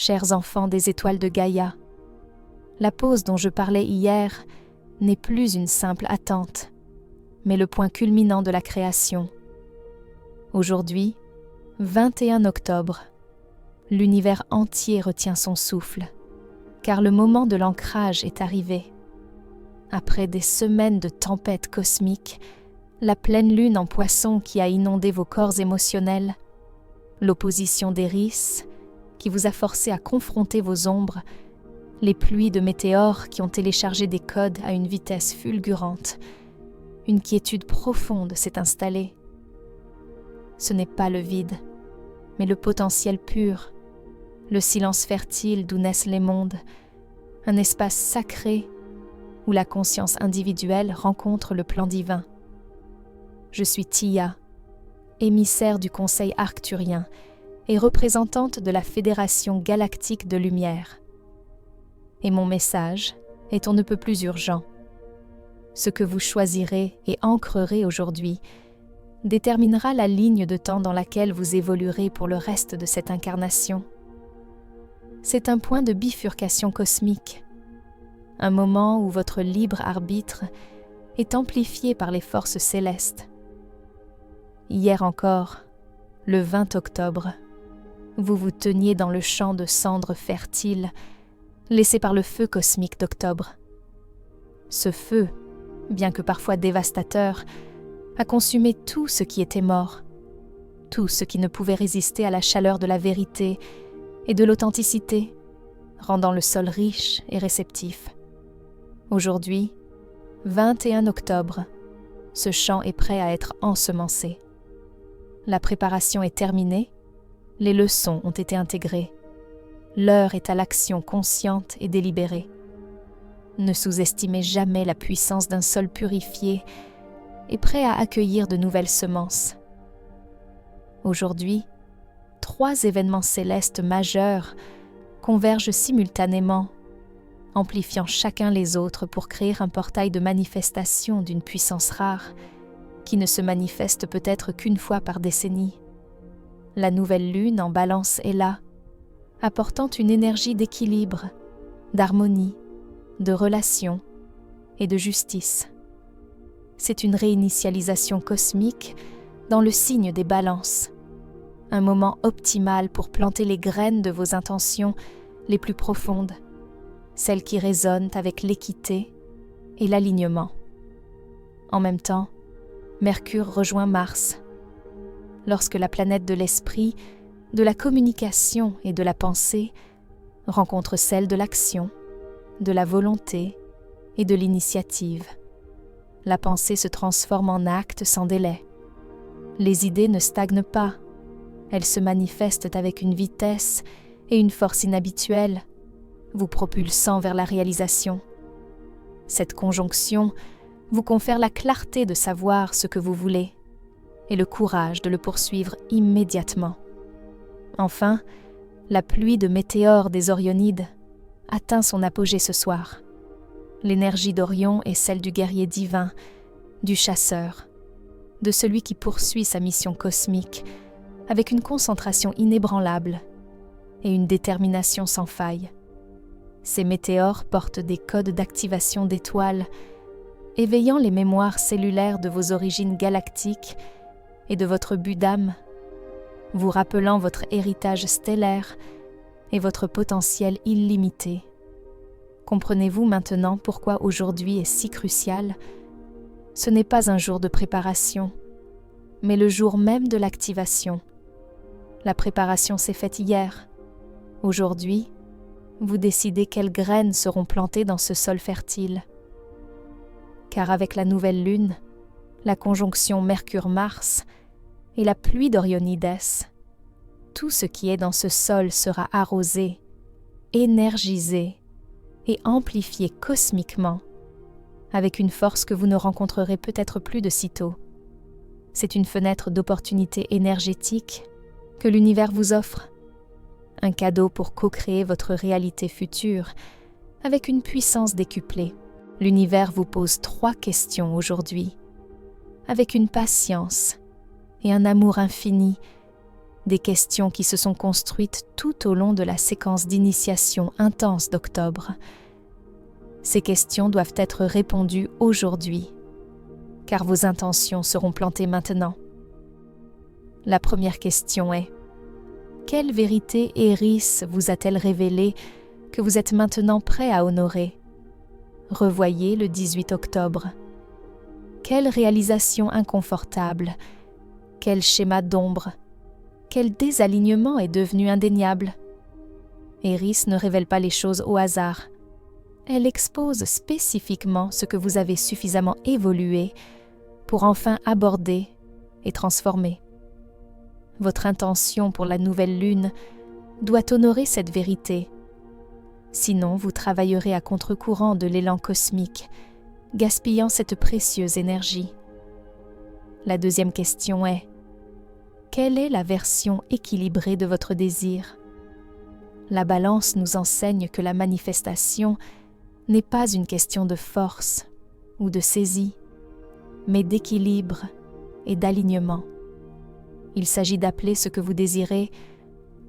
chers enfants des étoiles de Gaïa. La pause dont je parlais hier n'est plus une simple attente, mais le point culminant de la création. Aujourd'hui, 21 octobre, l'univers entier retient son souffle, car le moment de l'ancrage est arrivé. Après des semaines de tempêtes cosmiques, la pleine lune en Poisson qui a inondé vos corps émotionnels, l'opposition d'Éris qui vous a forcé à confronter vos ombres, les pluies de météores qui ont téléchargé des codes à une vitesse fulgurante, une quiétude profonde s'est installée. Ce n'est pas le vide, mais le potentiel pur, le silence fertile d'où naissent les mondes, un espace sacré où la conscience individuelle rencontre le plan divin. Je suis Tia, émissaire du Conseil arcturien et représentante de la Fédération galactique de lumière. Et mon message est on ne peut plus urgent. Ce que vous choisirez et ancrerez aujourd'hui déterminera la ligne de temps dans laquelle vous évoluerez pour le reste de cette incarnation. C'est un point de bifurcation cosmique, un moment où votre libre arbitre est amplifié par les forces célestes. Hier encore, le 20 octobre, vous vous teniez dans le champ de cendres fertiles laissé par le feu cosmique d'octobre. Ce feu, bien que parfois dévastateur, a consumé tout ce qui était mort, tout ce qui ne pouvait résister à la chaleur de la vérité et de l'authenticité, rendant le sol riche et réceptif. Aujourd'hui, 21 octobre, ce champ est prêt à être ensemencé. La préparation est terminée, les leçons ont été intégrées. L'heure est à l'action consciente et délibérée. Ne sous-estimez jamais la puissance d'un sol purifié et prêt à accueillir de nouvelles semences. Aujourd'hui, 3 événements célestes majeurs convergent simultanément, amplifiant chacun les autres pour créer un portail de manifestation d'une puissance rare qui ne se manifeste peut-être qu'une fois par décennie. La nouvelle lune en Balance est là, apportant une énergie d'équilibre, d'harmonie, de relation et de justice. C'est une réinitialisation cosmique dans le signe des Balances, un moment optimal pour planter les graines de vos intentions les plus profondes, celles qui résonnent avec l'équité et l'alignement. En même temps, Mercure rejoint Mars. Lorsque la planète de l'esprit, de la communication et de la pensée rencontre celle de l'action, de la volonté et de l'initiative, la pensée se transforme en acte sans délai. Les idées ne stagnent pas, elles se manifestent avec une vitesse et une force inhabituelles, vous propulsant vers la réalisation. Cette conjonction vous confère la clarté de savoir ce que vous voulez et le courage de le poursuivre immédiatement. Enfin, la pluie de météores des Orionides atteint son apogée ce soir. L'énergie d'Orion est celle du guerrier divin, du chasseur, de celui qui poursuit sa mission cosmique avec une concentration inébranlable et une détermination sans faille. Ces météores portent des codes d'activation d'étoiles, éveillant les mémoires cellulaires de vos origines galactiques et de votre but d'âme, vous rappelant votre héritage stellaire et votre potentiel illimité. Comprenez-vous maintenant pourquoi aujourd'hui est si crucial? Ce n'est pas un jour de préparation, mais le jour même de l'activation. La préparation s'est faite hier. Aujourd'hui, vous décidez quelles graines seront plantées dans ce sol fertile. Car avec la nouvelle lune, la conjonction Mercure-Mars et la pluie d'Orionides, tout ce qui est dans ce sol sera arrosé, énergisé et amplifié cosmiquement, avec une force que vous ne rencontrerez peut-être plus de sitôt. C'est une fenêtre d'opportunité énergétique que l'univers vous offre, un cadeau pour co-créer votre réalité future avec une puissance décuplée. L'univers vous pose 3 questions aujourd'hui, avec une patience et un amour infini Des questions qui se sont construites tout au long de la séquence d'initiation intense d'octobre. Ces questions doivent être répondues aujourd'hui, car vos intentions seront plantées maintenant. La première question est: quelle vérité Eris vous a-t-elle révélée que vous êtes maintenant prêt à honorer? Revoyez le 18 octobre. Quelle réalisation inconfortable, quel schéma d'ombre, quel désalignement est devenu indéniable? Eris ne révèle pas les choses au hasard. Elle expose spécifiquement ce que vous avez suffisamment évolué pour enfin aborder et transformer. Votre intention pour la nouvelle lune doit honorer cette vérité. Sinon, vous travaillerez à contre-courant de l'élan cosmique, gaspillant cette précieuse énergie. La deuxième question est: quelle est la version équilibrée de votre désir? La balance nous enseigne que la manifestation n'est pas une question de force ou de saisie, mais d'équilibre et d'alignement. Il s'agit d'appeler ce que vous désirez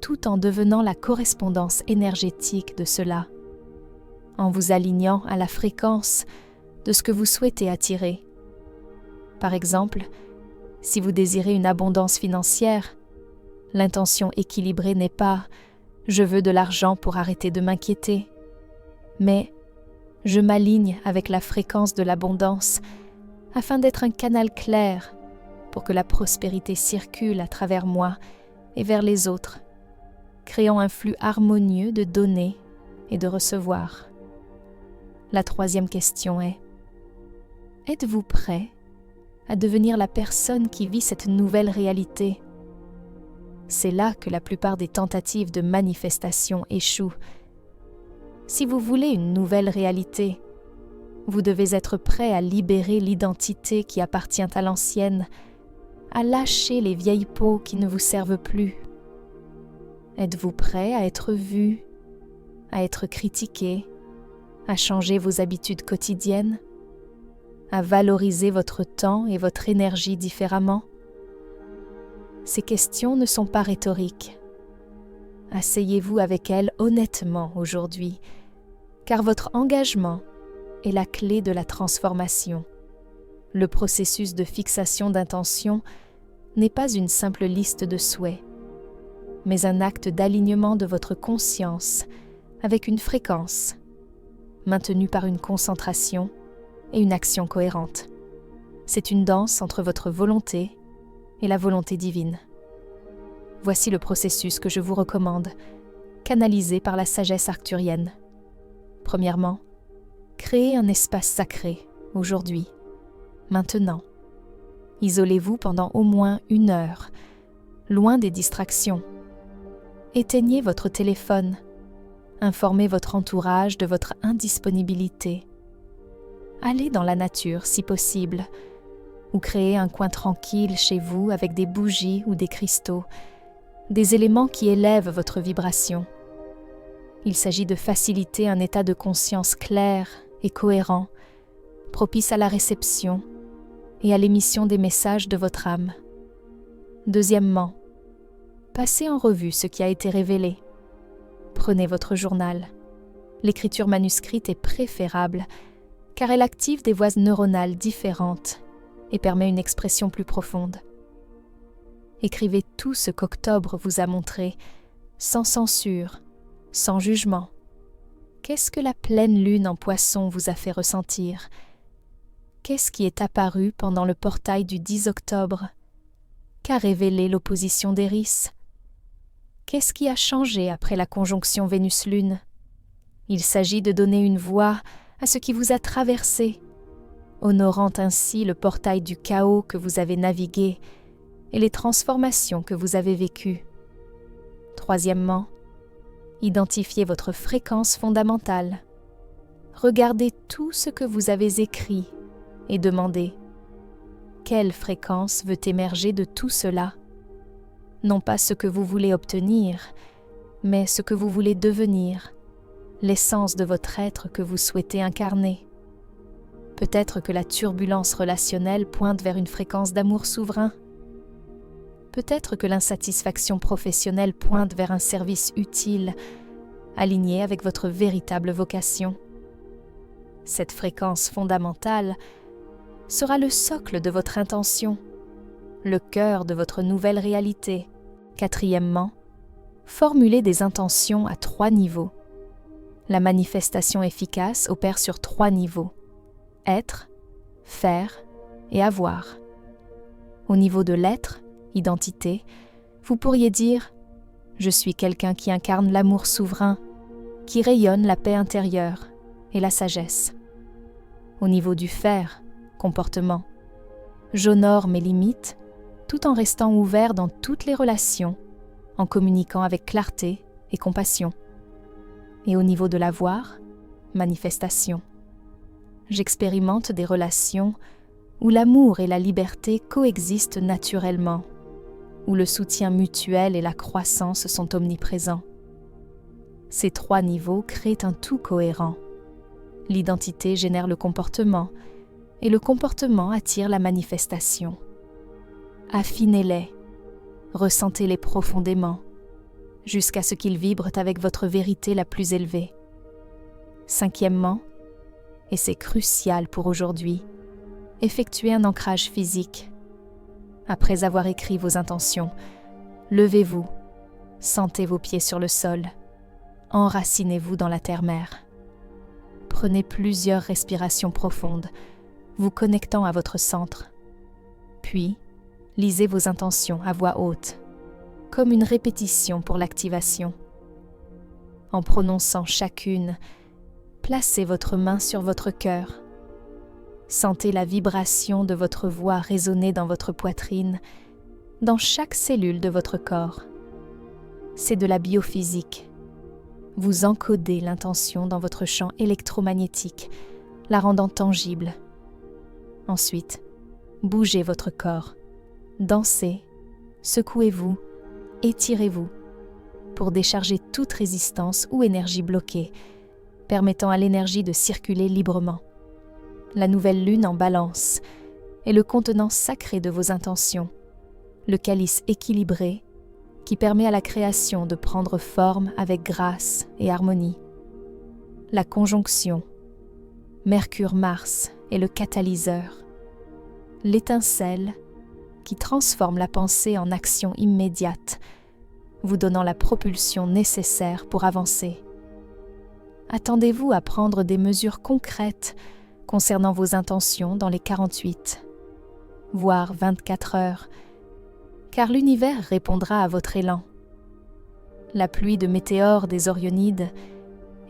tout en devenant la correspondance énergétique de cela, en vous alignant à la fréquence de ce que vous souhaitez attirer. Par exemple, si vous désirez une abondance financière, l'intention équilibrée n'est pas « je veux de l'argent pour arrêter de m'inquiéter », mais « je m'aligne avec la fréquence de l'abondance afin d'être un canal clair pour que la prospérité circule à travers moi et vers les autres, créant un flux harmonieux de donner et de recevoir. » La troisième question est: êtes-vous prêt à devenir la personne qui vit cette nouvelle réalité? C'est là que la plupart des tentatives de manifestation échouent. Si vous voulez une nouvelle réalité, vous devez être prêt à libérer l'identité qui appartient à l'ancienne, à lâcher les vieilles peaux qui ne vous servent plus. Êtes-vous prêt à être vu, à être critiqué, à changer vos habitudes quotidiennes, à valoriser votre temps et votre énergie différemment? Ces questions ne sont pas rhétoriques. Asseyez-vous avec elles honnêtement aujourd'hui, car votre engagement est la clé de la transformation. Le processus de fixation d'intention n'est pas une simple liste de souhaits, mais un acte d'alignement de votre conscience avec une fréquence, maintenue par une concentration et une action cohérente. C'est une danse entre votre volonté et la volonté divine. Voici le processus que je vous recommande, canalisé par la sagesse arcturienne. Premièrement, créez un espace sacré, aujourd'hui, maintenant. Isolez-vous pendant au moins 1 heure, loin des distractions. Éteignez votre téléphone. Informez votre entourage de votre indisponibilité. Allez dans la nature si possible, ou créez un coin tranquille chez vous avec des bougies ou des cristaux, des éléments qui élèvent votre vibration. Il s'agit de faciliter un état de conscience clair et cohérent, propice à la réception et à l'émission des messages de votre âme. Deuxièmement, passez en revue ce qui a été révélé. Prenez votre journal. L'écriture manuscrite est préférable car elle active des voies neuronales différentes et permet une expression plus profonde. Écrivez tout ce qu'Octobre vous a montré, sans censure, sans jugement. Qu'est-ce que la pleine lune en Poisson vous a fait ressentir? Qu'est-ce qui est apparu pendant le portail du 10 octobre? Qu'a révélé l'opposition d'Eris? Qu'est-ce qui a changé après la conjonction Vénus-Lune? Il s'agit de donner une voix à ce qui vous a traversé, honorant ainsi le portail du chaos que vous avez navigué et les transformations que vous avez vécues. Troisièmement, identifiez votre fréquence fondamentale. Regardez tout ce que vous avez écrit et demandez: quelle fréquence veut émerger de tout cela? Non pas ce que vous voulez obtenir, mais ce que vous voulez devenir, l'essence de votre être que vous souhaitez incarner. Peut-être que la turbulence relationnelle pointe vers une fréquence d'amour souverain. Peut-être que l'insatisfaction professionnelle pointe vers un service utile, aligné avec votre véritable vocation. Cette fréquence fondamentale sera le socle de votre intention, le cœur de votre nouvelle réalité. Quatrièmement, formulez des intentions à 3 niveaux. La manifestation efficace opère sur 3 niveaux: être, faire et avoir. Au niveau de l'être, identité, vous pourriez dire « Je suis quelqu'un qui incarne l'amour souverain, qui rayonne la paix intérieure et la sagesse. » Au niveau du faire, comportement, j'honore mes limites tout en restant ouvert dans toutes les relations, en communiquant avec clarté et compassion. Et au niveau de l'avoir, manifestation, j'expérimente des relations où l'amour et la liberté coexistent naturellement, où le soutien mutuel et la croissance sont omniprésents. Ces 3 niveaux créent un tout cohérent. L'identité génère le comportement, et le comportement attire la manifestation. Affinez-les, ressentez-les profondément, jusqu'à ce qu'ils vibrent avec votre vérité la plus élevée. Cinquièmement, et c'est crucial pour aujourd'hui, effectuez un ancrage physique. Après avoir écrit vos intentions, levez-vous, sentez vos pieds sur le sol, enracinez-vous dans la terre-mère. Prenez plusieurs respirations profondes, vous connectant à votre centre. Puis, lisez vos intentions à voix haute, comme une répétition pour l'activation. En prononçant chacune, placez votre main sur votre cœur. Sentez la vibration de votre voix résonner dans votre poitrine, dans chaque cellule de votre corps. C'est de la biophysique. Vous encodez l'intention dans votre champ électromagnétique, la rendant tangible. Ensuite, bougez votre corps, dansez, secouez-vous, étirez-vous, pour décharger toute résistance ou énergie bloquée, permettant à l'énergie de circuler librement. La nouvelle lune en Balance est le contenant sacré de vos intentions, le calice équilibré qui permet à la création de prendre forme avec grâce et harmonie. La conjonction Mercure-Mars est le catalyseur, l'étincelle qui transforme la pensée en action immédiate, vous donnant la propulsion nécessaire pour avancer. Attendez-vous à prendre des mesures concrètes concernant vos intentions dans les 48, voire 24 heures, car l'univers répondra à votre élan. La pluie de météores des Orionides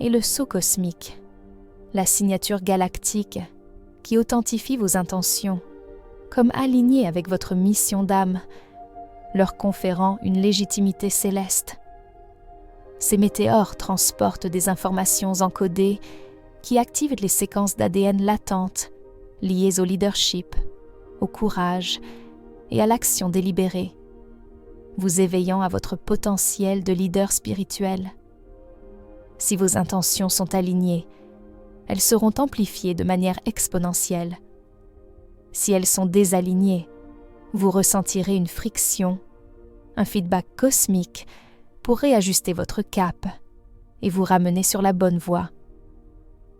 est le sceau cosmique, la signature galactique qui authentifie vos intentions, comme alignées avec votre mission d'âme, leur conférant une légitimité céleste. Ces météores transportent des informations encodées qui activent les séquences d'ADN latentes liées au leadership, au courage et à l'action délibérée, vous éveillant à votre potentiel de leader spirituel. Si vos intentions sont alignées, elles seront amplifiées de manière exponentielle. Si elles sont désalignées, vous ressentirez une friction, un feedback cosmique pour réajuster votre cap et vous ramener sur la bonne voie.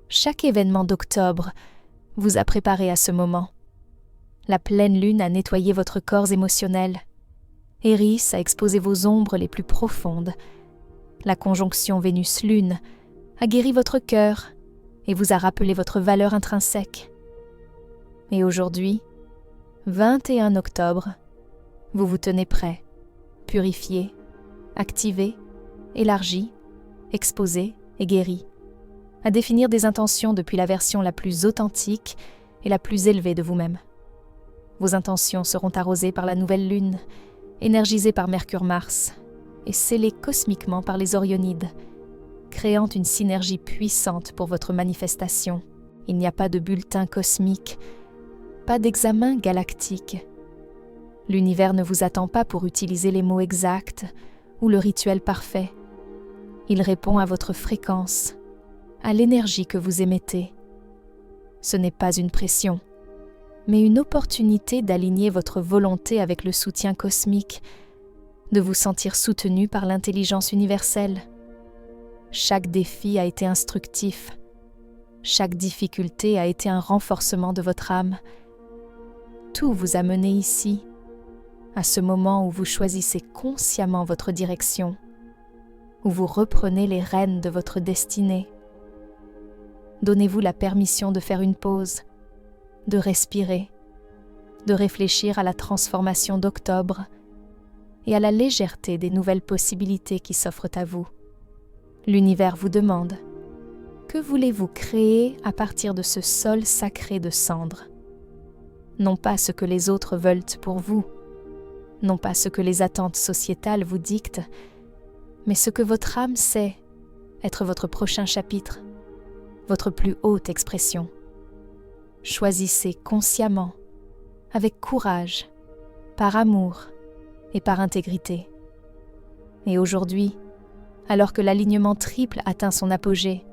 Chaque événement d'octobre vous a préparé à ce moment. La pleine lune a nettoyé votre corps émotionnel. Eris a exposé vos ombres les plus profondes. La conjonction Vénus-Lune a guéri votre cœur et vous a rappelé votre valeur intrinsèque. Et aujourd'hui, 21 octobre, vous vous tenez prêt, purifié, activé, élargi, exposé et guéri, à définir des intentions depuis la version la plus authentique et la plus élevée de vous-même. Vos intentions seront arrosées par la nouvelle lune, énergisées par Mercure-Mars et scellées cosmiquement par les Orionides, créant une synergie puissante pour votre manifestation. Il n'y a pas de bulletin cosmique, pas d'examen galactique. L'univers ne vous attend pas pour utiliser les mots exacts ou le rituel parfait. Il répond à votre fréquence, à l'énergie que vous émettez. Ce n'est pas une pression, mais une opportunité d'aligner votre volonté avec le soutien cosmique, de vous sentir soutenu par l'intelligence universelle. Chaque défi a été instructif. Chaque difficulté a été un renforcement de votre âme. Tout vous a mené ici, à ce moment où vous choisissez consciemment votre direction, où vous reprenez les rênes de votre destinée. Donnez-vous la permission de faire une pause, de respirer, de réfléchir à la transformation d'octobre et à la légèreté des nouvelles possibilités qui s'offrent à vous. L'univers vous demande: que voulez-vous créer à partir de ce sol sacré de cendres? Non pas ce que les autres veulent pour vous, non pas ce que les attentes sociétales vous dictent, mais ce que votre âme sait être votre prochain chapitre, votre plus haute expression. Choisissez consciemment, avec courage, par amour et par intégrité. Et aujourd'hui, alors que l'alignement triple atteint son apogée,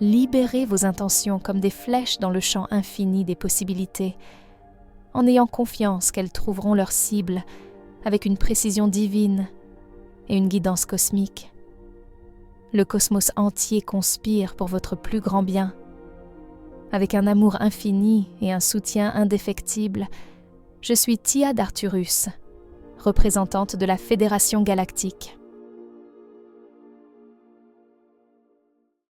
libérez vos intentions comme des flèches dans le champ infini des possibilités, en ayant confiance qu'elles trouveront leur cible avec une précision divine et une guidance cosmique. Le cosmos entier conspire pour votre plus grand bien. Avec un amour infini et un soutien indéfectible, je suis Tia d'Arturus, représentante de la Fédération Galactique.